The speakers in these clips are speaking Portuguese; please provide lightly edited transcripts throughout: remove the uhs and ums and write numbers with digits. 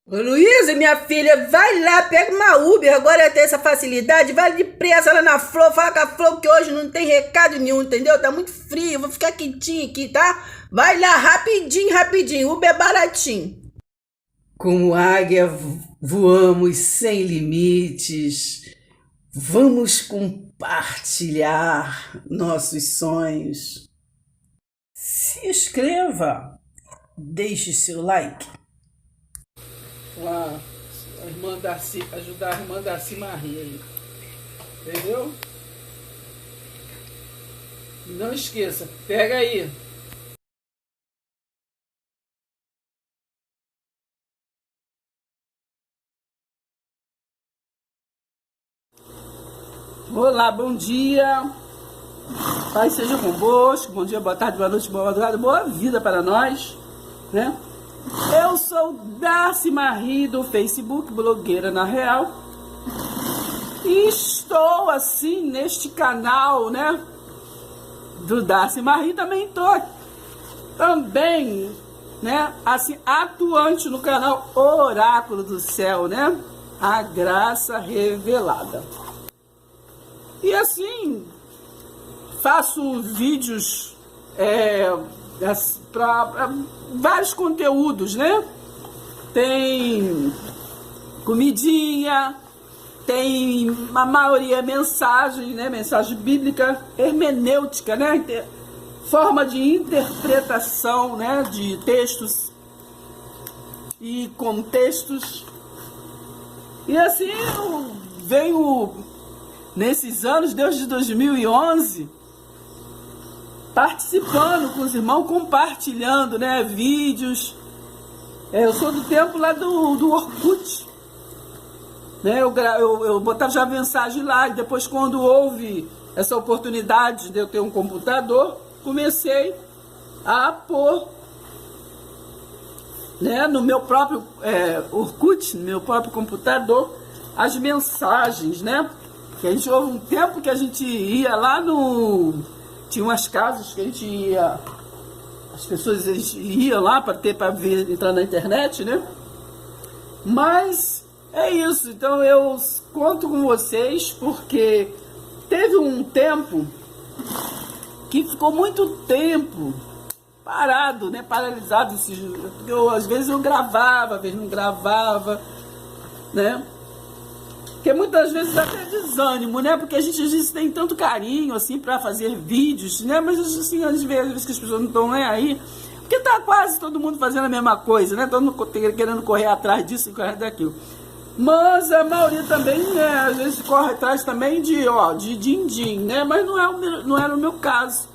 Ô Luísa, minha filha, vai lá, pega uma Uber, agora tem essa facilidade, vai depressa lá na Flor, fala com a Flor que hoje não tem recado nenhum, entendeu? Tá muito frio, vou ficar quietinho aqui, tá? Vai lá, rapidinho, rapidinho, Uber é baratinho. Como águia voamos sem limites, vamos compartilhar nossos sonhos. Se inscreva, deixe seu like. A irmã Darcy, ajudar a irmã Darcy Maria aí. Entendeu? Não esqueça, pega aí. Olá, bom dia. Pai seja convosco. Bom dia, boa tarde, boa noite, boa madrugada, boa vida para nós, né? Eu sou Darcy Marie do Facebook, blogueira na real. E estou assim neste canal, né? Do Darcy Marie, também estou também, né? Assim, atuante no canal Oráculo do Céu, né? A Graça Revelada. E assim, faço vídeos para vários conteúdos, né? Tem comidinha, tem a maioria mensagem, né? Mensagem bíblica, hermenêutica, né? Forma de interpretação, né? De textos e contextos. E assim eu venho nesses anos, desde 2011, participando com os irmãos, compartilhando, né, vídeos. Eu sou do tempo lá do Orkut, né? Eu botava já mensagem lá, e depois, quando houve essa oportunidade de eu ter um computador, comecei a pôr, né, no meu próprio Orkut, no meu próprio computador, as mensagens, né? Que a gente, houve um tempo que a gente ia lá tinha umas casas que a gente ia, as pessoas iam lá para entrar na internet, né? Mas é isso, então eu conto com vocês porque teve um tempo que ficou muito tempo parado, né? Paralisado. Às vezes eu gravava, às vezes não gravava, né? Porque muitas vezes dá até desânimo, né? Porque a gente às vezes tem tanto carinho, assim, para fazer vídeos, né? Mas, assim, às vezes que as pessoas não estão nem aí. Porque tá quase todo mundo fazendo a mesma coisa, né? Todo mundo querendo correr atrás disso e correr daquilo. Mas a maioria também, né? Às vezes corre atrás também de din-din, né? Mas não era o meu caso.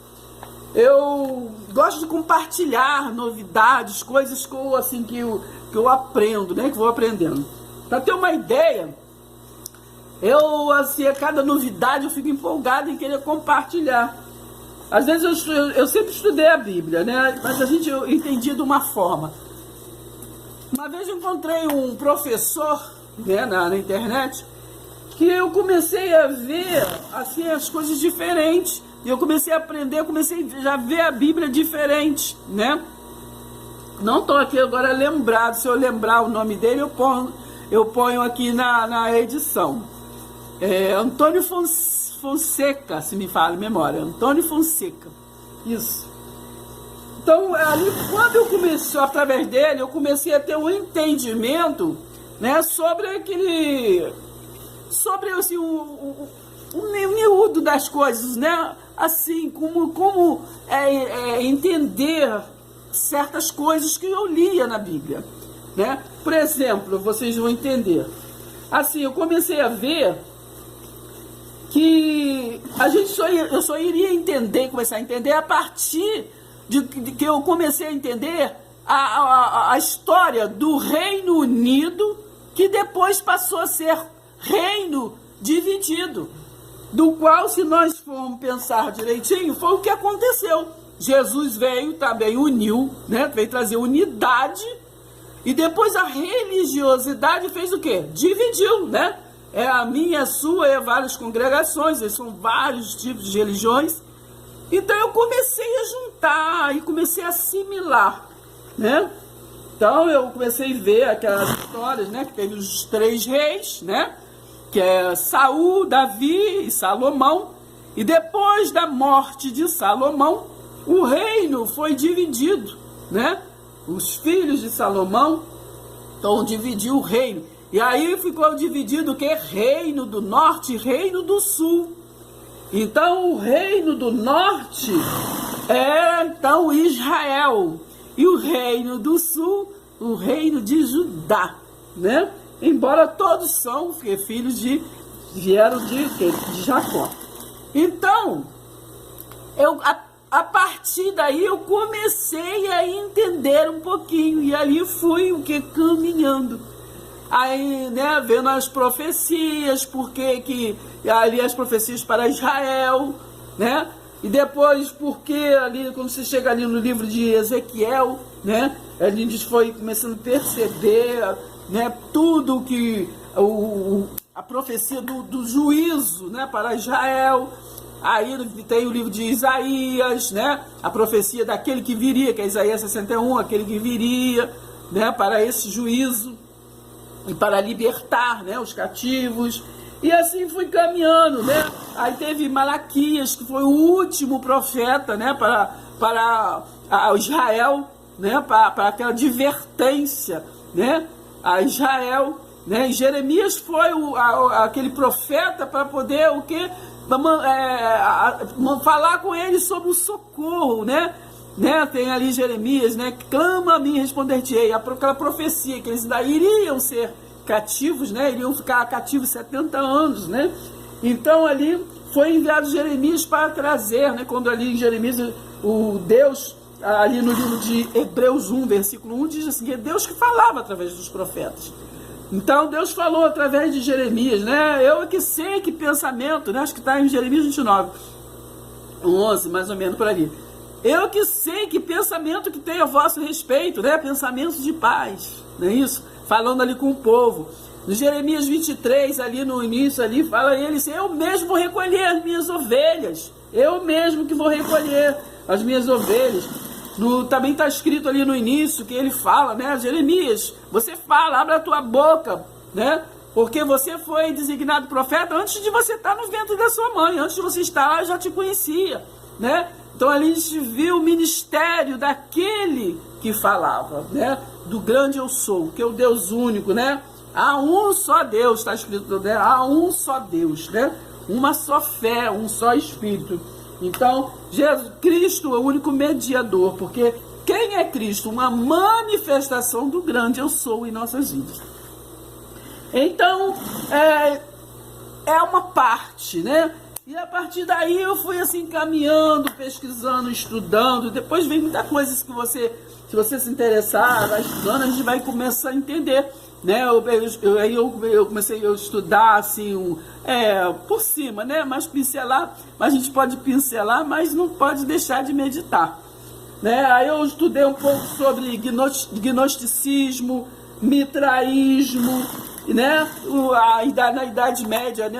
Eu gosto de compartilhar novidades, coisas que eu, assim, que eu aprendo, né? Que vou aprendendo. Para ter uma ideia, eu, assim, a cada novidade eu fico empolgado em querer compartilhar. Às vezes eu sempre estudei a Bíblia, né? Mas eu entendi de uma forma. Uma vez eu encontrei um professor, né, na internet, que eu comecei a ver, assim, as coisas diferentes. E eu comecei a aprender, comecei já a ver a Bíblia diferente, né? Não estou aqui agora lembrado, se eu lembrar o nome dele, eu ponho aqui na edição. Antônio Fonseca, se me fala a memória, Antônio Fonseca, isso. Então, ali, quando eu comecei, através dele, eu comecei a ter um entendimento, né, sobre assim, o miúdo das coisas, né, assim, como entender certas coisas que eu lia na Bíblia, né. Por exemplo, vocês vão entender, assim, eu comecei a ver que eu só iria começar a entender a partir de que eu comecei a entender a história do Reino Unido, que depois passou a ser reino dividido, do qual, se nós formos pensar direitinho, foi o que aconteceu. Jesus veio, também uniu, né? Veio trazer unidade, e depois a religiosidade fez o quê? Dividiu, né? É a minha, a sua, várias congregações, são vários tipos de religiões. Então eu comecei a juntar e comecei a assimilar, né? Então eu comecei a ver aquelas histórias, né, que teve os 3 reis, né, que é Saul, Davi e Salomão. E depois da morte de Salomão, o reino foi dividido, né? Os filhos de Salomão, então dividiu o reino. E aí ficou dividido o que? Reino do norte e reino do sul. Então o reino do norte é então Israel. E o reino do sul, o reino de Judá, né? Embora todos são filhos vieram de Jacó. Então, a partir daí eu comecei a entender um pouquinho, e ali fui caminhando. Aí, né, vendo as profecias, porque que ali as profecias para Israel, né? E depois, porque ali, quando você chega ali no livro de Ezequiel, né, a gente foi começando a perceber, né, tudo que a profecia do juízo, né, para Israel. Aí tem o livro de Isaías, né, a profecia daquele que viria, que é Isaías 61, aquele que viria, né, para esse juízo e para libertar, né, os cativos. E assim fui caminhando, né? Aí teve Malaquias, que foi o último profeta, né, para Israel, né, para aquela advertência, né, a Israel, né? E Jeremias foi aquele profeta para poder o quê? Falar com ele sobre o socorro, né? Tem ali Jeremias, né? Clama a mim, responder-te-ei. Aquela profecia que eles ainda iriam ser cativos, né? Iriam ficar cativos 70 anos, né? Então ali foi enviado Jeremias para trazer, né? Quando ali em Jeremias, o Deus, ali no livro de Hebreus 1, versículo 1, diz assim, é Deus que falava através dos profetas. Então Deus falou através de Jeremias, né? Eu que sei que pensamento, né? Acho que está em Jeremias 29, 11, mais ou menos por ali. Eu que sei que pensamento que tem a vosso respeito, né? Pensamentos de paz, não é isso? Falando ali com o povo. No Jeremias 23, ali no início, ali fala ele assim, eu mesmo vou recolher as minhas ovelhas. Eu mesmo que vou recolher as minhas ovelhas. Também está escrito ali no início que ele fala, né? Jeremias, você fala, abre a tua boca, né? Porque você foi designado profeta antes de você estar no ventre da sua mãe. Antes de você estar lá, eu já te conhecia, né? Então ali a gente viu o ministério daquele que falava, né? Do grande eu sou, que é o Deus único, né? Há um só Deus, está escrito, né? Há um só Deus, né? Uma só fé, um só Espírito. Então, Jesus Cristo é o único mediador, porque quem é Cristo? Uma manifestação do grande eu sou em nossas vidas. Então, é uma parte, né? E a partir daí eu fui assim caminhando, pesquisando, estudando. Depois vem muita coisa que você, se você se interessar, vai estudando, a gente vai começar a entender, né? Eu comecei a estudar assim, por cima, né? Mas pincelar, mas a gente pode pincelar, mas não pode deixar de meditar, né? Aí eu estudei um pouco sobre gnosticismo, mitraísmo, né? Na Idade Média, né?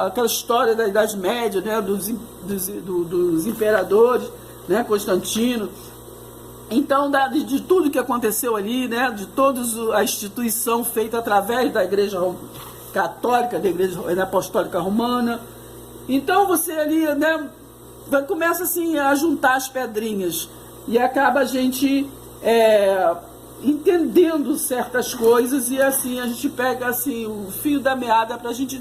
Aquela história da Idade Média, né? dos imperadores, né? Constantino. Então, de tudo que aconteceu ali, né? De toda a instituição feita através da Igreja Católica, da Igreja Apostólica Romana. Então, você ali, né? Começa assim a juntar as pedrinhas e acaba a gente entendendo certas coisas, e assim a gente pega assim o fio da meada para a gente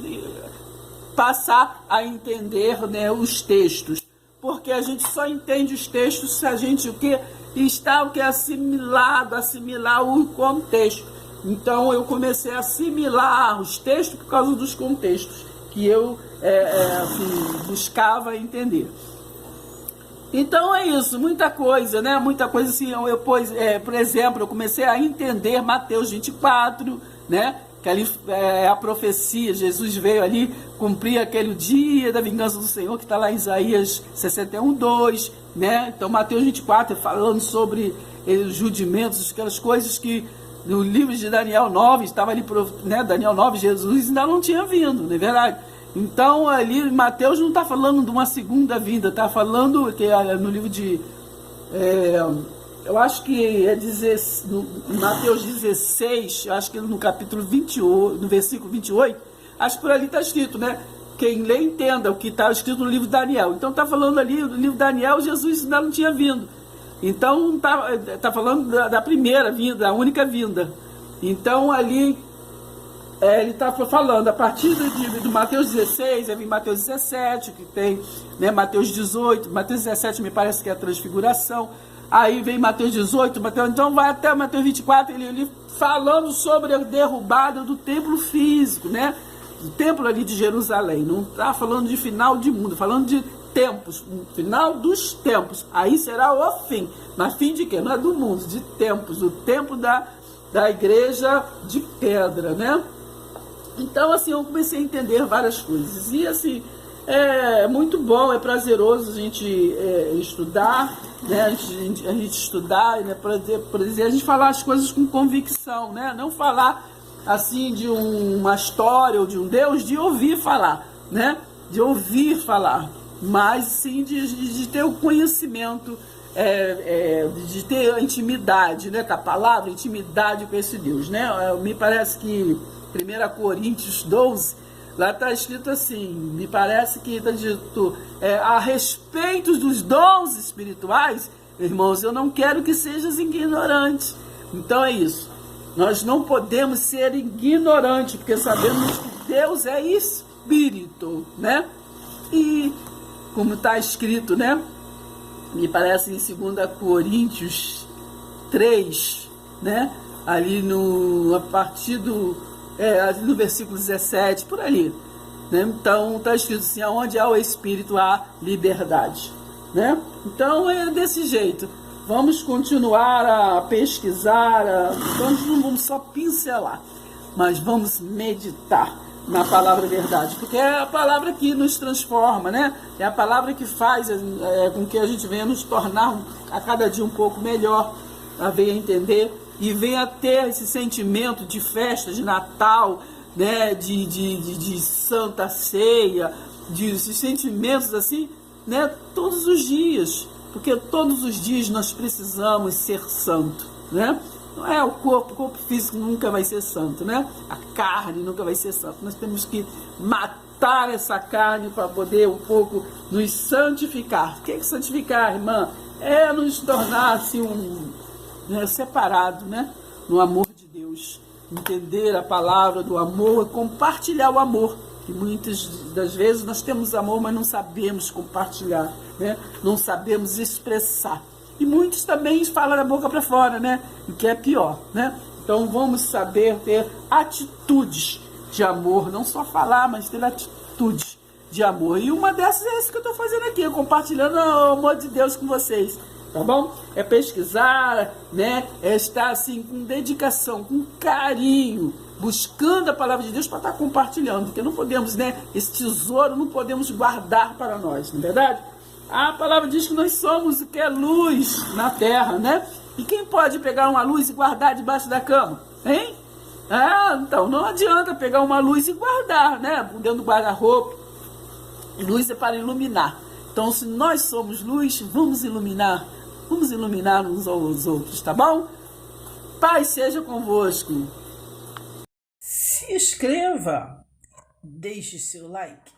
passar a entender, né, os textos, porque a gente só entende os textos se a gente está assimilar o contexto. Então eu comecei a assimilar os textos por causa dos contextos que eu buscava entender. Então é isso, muita coisa, né? Muita coisa assim, por exemplo, eu comecei a entender Mateus 24, né? Que ali é a profecia, Jesus veio ali cumprir aquele dia da vingança do Senhor, que está lá em Isaías 61, 2, né? Então Mateus 24 falando sobre os rudimentos, aquelas coisas que no livro de Daniel 9, estava ali, né? Daniel 9, Jesus ainda não tinha vindo, não é verdade? Então, ali, Mateus não está falando de uma segunda vinda, está falando que no livro de eu acho que é em Mateus 16, eu acho que no capítulo 28, no versículo 28, acho que por ali está escrito, né? Quem lê entenda o que está escrito no livro de Daniel. Então está falando ali, no livro de Daniel, Jesus ainda não tinha vindo. Então tá falando da primeira vinda, da única vinda. Então ali ele está falando, a partir do Mateus 16, aí vem Mateus 17, que tem, né, Mateus 18, Mateus 17 me parece que é a transfiguração, aí vem Mateus 18, então vai até Mateus 24, ele falando sobre a derrubada do templo físico, né, do templo ali de Jerusalém. Não está falando de final de mundo, falando de tempos, final dos tempos, aí será o fim. Mas fim de quê? Não é do mundo, de tempos, o tempo da igreja de pedra, né? Então, assim, eu comecei a entender várias coisas. E, assim, é muito bom, é prazeroso a gente estudar, né? A gente estudar, né? Por exemplo, a gente falar as coisas com convicção, né? Não falar, assim, de uma história ou de um Deus, de ouvir falar, né? De ouvir falar, mas, sim, de ter o conhecimento, de ter a intimidade, né? Com a palavra, intimidade com esse Deus, né? Me parece que 1 Coríntios 12, lá está escrito assim, me parece que está dito, a respeito dos dons espirituais, irmãos, eu não quero que sejas ignorante. Então é isso, nós não podemos ser ignorantes, porque sabemos que Deus é Espírito, né? E como está escrito, né? Me parece em 2 Coríntios 3, né? Ali a partir ali no versículo 17, por ali, né? Então está escrito assim, aonde há o Espírito há liberdade, né? Então é desse jeito. Vamos continuar a pesquisar, não vamos só pincelar, mas vamos meditar na palavra verdade, porque é a palavra que nos transforma, né? É a palavra que faz com que a gente venha nos tornar a cada dia um pouco melhor, a venha entender e venha ter esse sentimento de festa, de Natal, né? de Santa Ceia, esses sentimentos assim, né? Todos os dias, porque todos os dias nós precisamos ser santo, né? Não é o corpo físico nunca vai ser santo, né? A carne nunca vai ser santa. Nós temos que matar essa carne para poder um pouco nos santificar. O que é santificar, irmã? É nos tornar assim separado, né? No amor de Deus. Entender a palavra do amor, compartilhar o amor. Que muitas das vezes nós temos amor, mas não sabemos compartilhar, né? Não sabemos expressar. E muitos também falam da boca para fora, né? O que é pior, né? Então vamos saber ter atitudes de amor, não só falar, mas ter atitudes de amor. E uma dessas é isso que eu estou fazendo aqui, compartilhando o amor de Deus com vocês, tá bom? É pesquisar, né? É estar assim com dedicação, com carinho, buscando a palavra de Deus para estar compartilhando, porque não podemos, né? Esse tesouro não podemos guardar para nós, não é verdade? A palavra diz que nós somos o que é luz na terra, né? E quem pode pegar uma luz e guardar debaixo da cama? Hein? Então não adianta pegar uma luz e guardar, né? Dentro do guarda-roupa. Luz é para iluminar. Então, se nós somos luz, vamos iluminar uns aos outros, tá bom? Paz seja convosco. Se inscreva, deixe seu like.